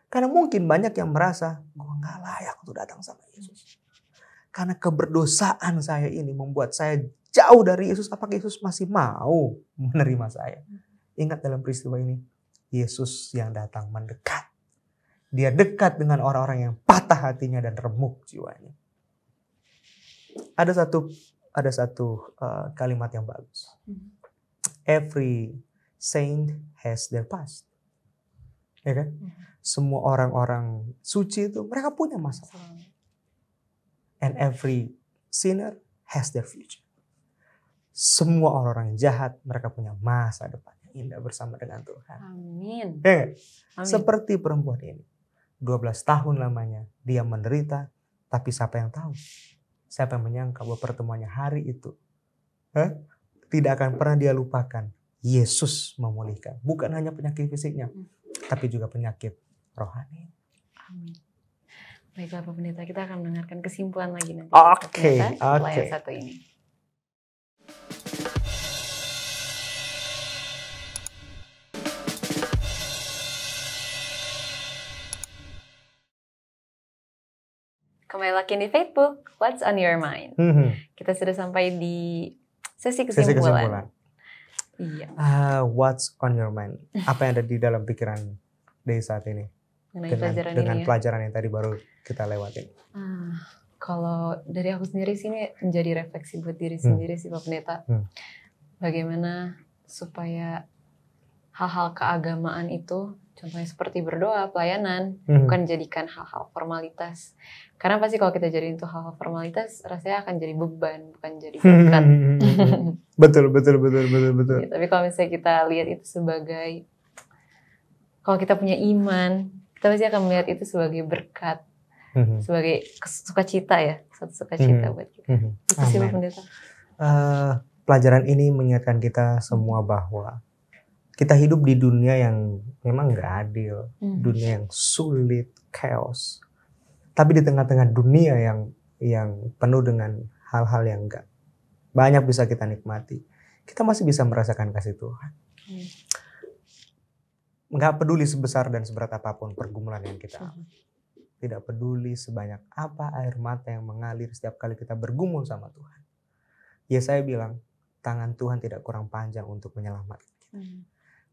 Karena mungkin banyak yang merasa, gue gak layak untuk datang sama Yesus. Karena keberdosaan saya ini membuat saya jauh dari Yesus. Apakah Yesus masih mau menerima saya? Ingat dalam peristiwa ini, Yesus yang datang mendekat. Dia dekat dengan orang-orang yang patah hatinya dan remuk jiwanya. Ada satu kalimat yang bagus. Every saint has their past. Ya kan? Semua orang-orang suci itu mereka punya masa lalu. And every sinner has their future. Semua orang-orang yang jahat mereka punya masa depan yang indah bersama dengan Tuhan. Amin. Amin. Seperti Seperti perempuan ini. 12 tahun lamanya dia menderita, tapi siapa yang tahu? Siapa yang menyangka bahwa pertemuannya hari itu tidak akan pernah dia lupakan. Yesus memulihkan. Bukan hanya penyakit fisiknya, tapi juga penyakit rohani. Amin. Baiklah Pak Pendeta, kita akan mendengarkan kesimpulan lagi nanti. Oke. Setelah yang satu ini. Kembali lagi di Facebook, What's on your mind? Kita sudah sampai di sesi kesimpulan. Iya. What's on your mind? Apa yang ada di dalam pikiran Dei saat ini? Dengan pelajaran yang tadi baru kita lewatin. Kalau dari aku sendiri sih ini menjadi refleksi buat diri sendiri sih Pak Pendeta. Bagaimana supaya hal-hal keagamaan itu, contohnya seperti berdoa, pelayanan, bukan jadikan hal-hal formalitas. Karena pasti kalau kita jadiin itu hal-hal formalitas, rasanya akan jadi beban, bukan jadi berkat. Betul. Ya, tapi kalau misalnya kita lihat itu sebagai, kalau kita punya iman, kita pasti akan melihat itu sebagai berkat, sebagai sukacita ya, satu sukacita buat kita. Itu sih Pak Pendeta. Pelajaran ini mengingatkan kita semua bahwa kita hidup di dunia yang memang gak adil, dunia yang sulit, chaos. Tapi di tengah-tengah dunia yang penuh dengan hal-hal yang gak banyak bisa kita nikmati, kita masih bisa merasakan kasih Tuhan. Gak peduli sebesar dan seberat apapun pergumulan yang kita alami. Tidak peduli sebanyak apa air mata yang mengalir setiap kali kita bergumul sama Tuhan. Yesaya bilang, tangan Tuhan tidak kurang panjang untuk menyelamatkan kita.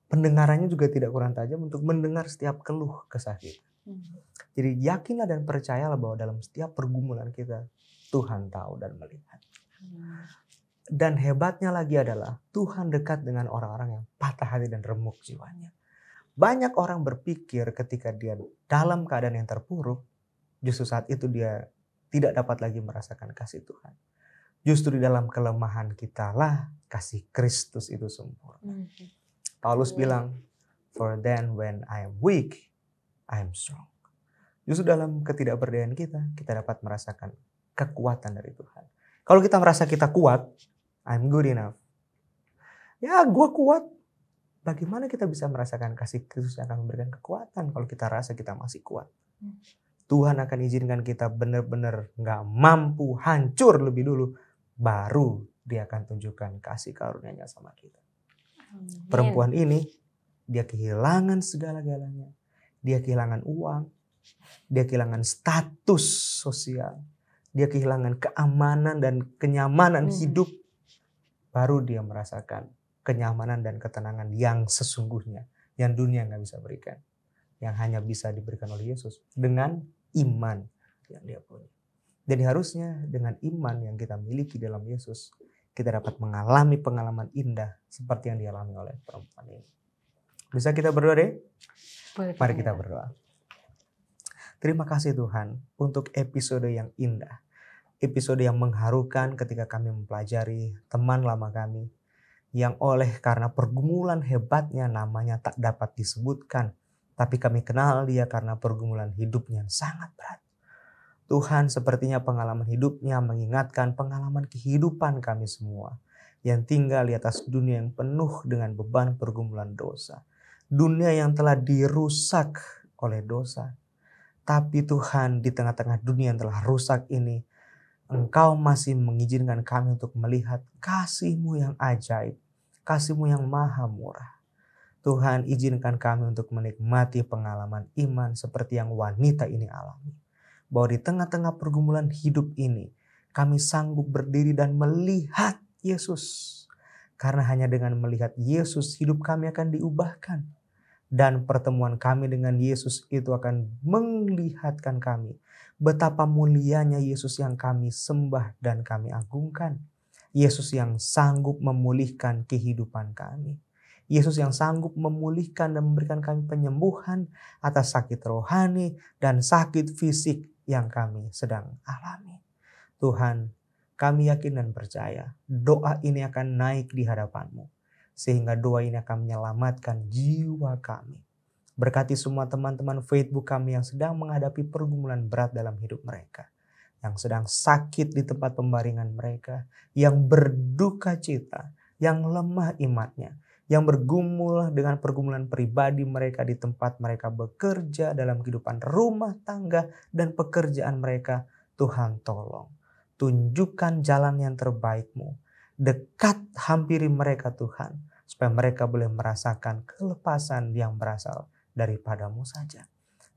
Pendengarannya juga tidak kurang tajam untuk mendengar setiap keluh kesah kita. Jadi yakinlah dan percayalah bahwa dalam setiap pergumulan kita, Tuhan tahu dan melihat. Dan hebatnya lagi adalah Tuhan dekat dengan orang-orang yang patah hati dan remuk jiwanya. Banyak orang berpikir ketika dia dalam keadaan yang terpuruk, justru saat itu dia tidak dapat lagi merasakan kasih Tuhan. Justru di dalam kelemahan kita lah kasih Kristus itu sempurna. Paulus bilang, for then when I am weak, I am strong. Justru dalam ketidakberdayaan kita dapat merasakan kekuatan dari Tuhan. Kalau kita merasa kita kuat, I'm good enough. Ya, gue kuat. Bagaimana kita bisa merasakan kasih Kristus yang akan memberikan kekuatan kalau kita rasa kita masih kuat? Tuhan akan izinkan kita benar-benar gak mampu, hancur lebih dulu. Baru dia akan tunjukkan kasih karunia-Nya sama kita. Perempuan ini, dia kehilangan segala-galanya. Dia kehilangan uang. Dia kehilangan status sosial. Dia kehilangan keamanan dan kenyamanan hidup. Baru dia merasakan kenyamanan dan ketenangan yang sesungguhnya. Yang dunia gak bisa berikan. Yang hanya bisa diberikan oleh Yesus. Dengan iman yang dia punya. Jadi harusnya dengan iman yang kita miliki dalam Yesus. Kita dapat mengalami pengalaman indah. Seperti yang dialami oleh perempuan ini. Bisa kita berdoa deh? Mari kita berdoa. Terima kasih Tuhan untuk episode yang indah. Episode yang mengharukan ketika kami mempelajari teman lama kami. Yang oleh karena pergumulan hebatnya namanya tak dapat disebutkan. Tapi kami kenal dia karena pergumulan hidupnya yang sangat berat. Tuhan sepertinya pengalaman hidupnya mengingatkan pengalaman kehidupan kami semua. Yang tinggal di atas dunia yang penuh dengan beban pergumulan dosa. Dunia yang telah dirusak oleh dosa. Tapi Tuhan di tengah-tengah dunia yang telah rusak ini. Engkau masih mengizinkan kami untuk melihat kasih-Mu yang ajaib. Kasih-Mu yang maha murah. Tuhan izinkan kami untuk menikmati pengalaman iman seperti yang wanita ini alami. Bahwa di tengah-tengah pergumulan hidup ini. Kami sanggup berdiri dan melihat Yesus. Karena hanya dengan melihat Yesus hidup kami akan diubahkan. Dan pertemuan kami dengan Yesus itu akan melihatkan kami. Betapa mulianya Yesus yang kami sembah dan kami agungkan. Yesus yang sanggup memulihkan kehidupan kami. Yesus yang sanggup memulihkan dan memberikan kami penyembuhan atas sakit rohani dan sakit fisik yang kami sedang alami. Tuhan, kami yakin dan percaya doa ini akan naik di hadapan-Mu. Sehingga doa ini akan menyelamatkan jiwa kami. Berkati semua teman-teman Facebook kami yang sedang menghadapi pergumulan berat dalam hidup mereka. Yang sedang sakit di tempat pembaringan mereka. Yang berduka cita. Yang lemah imannya. Yang bergumul dengan pergumulan pribadi mereka di tempat mereka bekerja dalam kehidupan rumah tangga dan pekerjaan mereka. Tuhan tolong. Tunjukkan jalan yang terbaik-Mu. Dekat hampiri mereka Tuhan. Supaya mereka boleh merasakan kelepasan yang berasal daripada-Mu saja.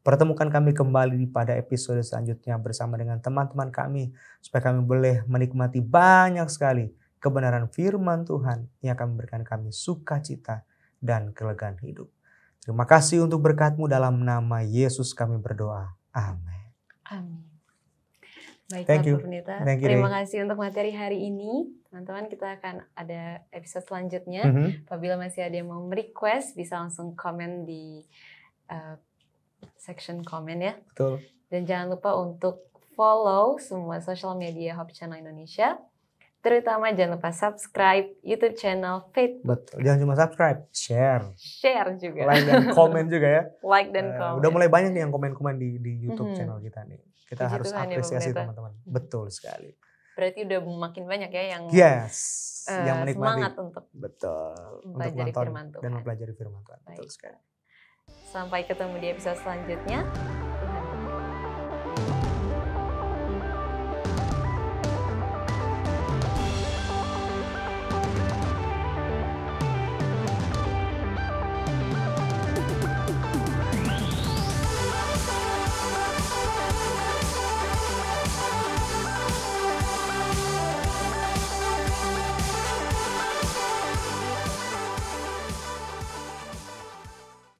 Pertemukan kami kembali pada episode selanjutnya bersama dengan teman-teman kami. Supaya kami boleh menikmati banyak sekali kebenaran firman Tuhan yang akan memberikan kami sukacita dan kelegaan hidup. Terima kasih untuk berkat-Mu dalam nama Yesus kami berdoa. Amin. Amin. Baiklah Bu Pendeta, terima kasih untuk materi hari ini. Teman-teman, kita akan ada episode selanjutnya. Apabila masih ada yang mau request, bisa langsung komen di section komen ya. Betul. Dan jangan lupa untuk follow semua social media Hope Channel Indonesia. Terutama jangan lupa subscribe YouTube channel Faith. Betul, jangan cuma subscribe, share. Share juga. Like dan komen juga ya. Like dan komen. Udah mulai banyak nih yang komen-komen di YouTube channel kita nih. Kita puji harus Tuhan apresiasi ya, teman-teman. Betul sekali. Berarti udah makin banyak ya yang yang menikmati. Semangat untuk mempelajari firman Tuhan dan mempelajari firman Tuhan. Betul sekali. Sampai ketemu di episode selanjutnya.